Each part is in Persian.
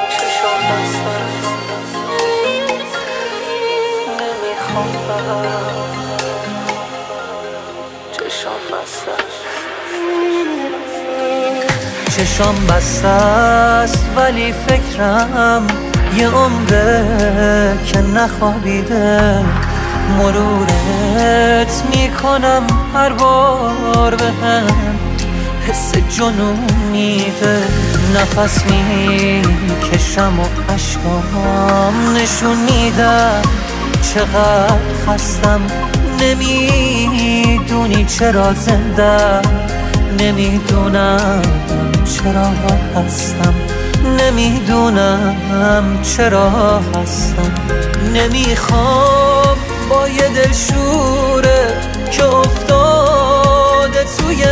چشام بسته است نمیخوام چشام بسته است چشام بسته است ولی فکرم یه عمره که نخوابیده مرورت میکنم هر بار بهم حس جنون میده نفس میکشم و عشقام نشون میدم چقدر خستم نمیدونی چرا زنده نمیدونم چرا هستم نمیدونم چرا هستم نمیخوام با یه دلشوره که افتاده توی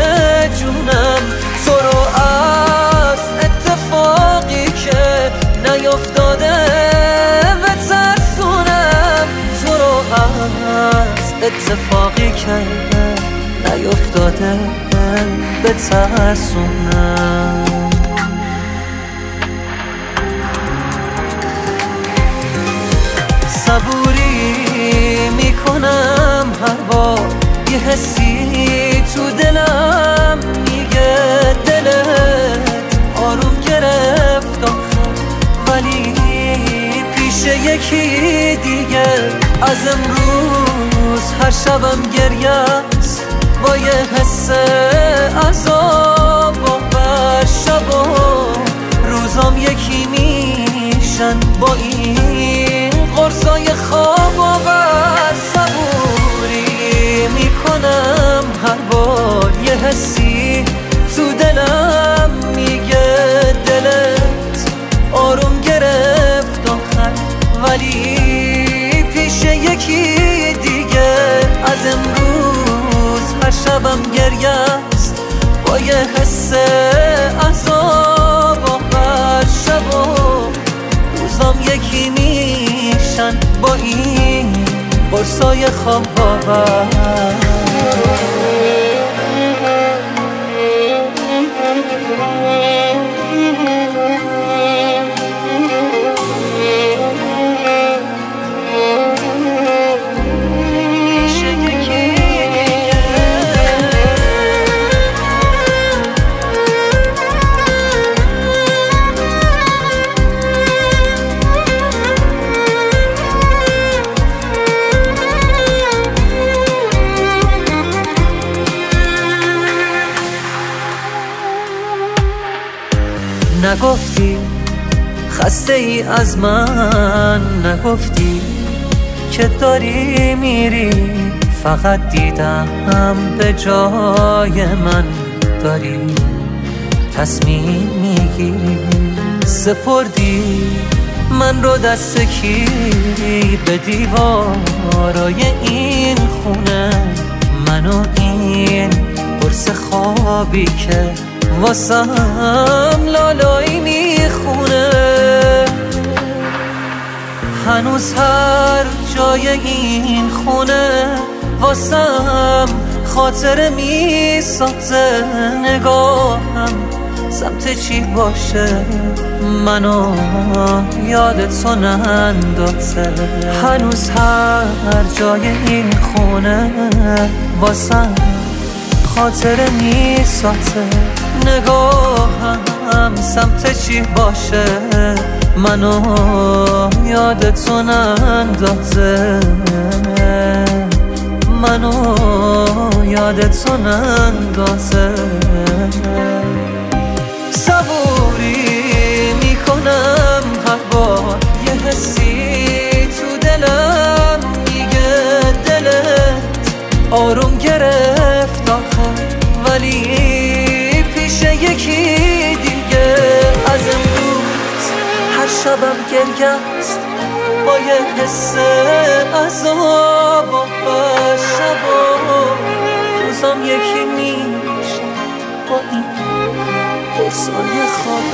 جونم تو رو از اتفاقی که نیفتاده بترسونم تو رو از اتفاقی که نیفتاده بترسونم صبوری میکنم هر بار یه حسی تو دلم میگه دلت آروم گرفت آخر ولی پیش یکی دیگه از امروز هر شبم گریه است با یه حس عذاب آور شب و روزام یکی میشن با این قرصای خواب آور صبوری میکنم هر بار یه حسی تو دلم میگه دلت آروم گرفت آخر ولی پیش یکی دیگه از امروز هر شبم گریه است با یه حس عذاب آور شب و روزام یکی میشن با این قرصای خواب آور نگفتی خسته ای از من نگفتی که داری میری فقط دیدم به جای من داری تصمیم میگیری سپردی من رو دست کی به دیوارای این خونه منو این قرص خوابی که واسم لالایی میخونه هنوز هر جای این خونه واسم خاطره میسازه نگاهم سمت چی باشه منو یاد تو نندازه هنوز هر جای این خونه واسم خاطره میسازه نگاهم سمت چی باشه منو یاد تو نندازه منو یاد تو نندازه صبوری میکنم هر بار یه حسی تو دلم میگه دلت آروم گرفت آخر ولی پیش یکی دیگه از امروز هر شبم گریه است با یه حس عذاب و شب و روزام یکی میشه با این قصای خواب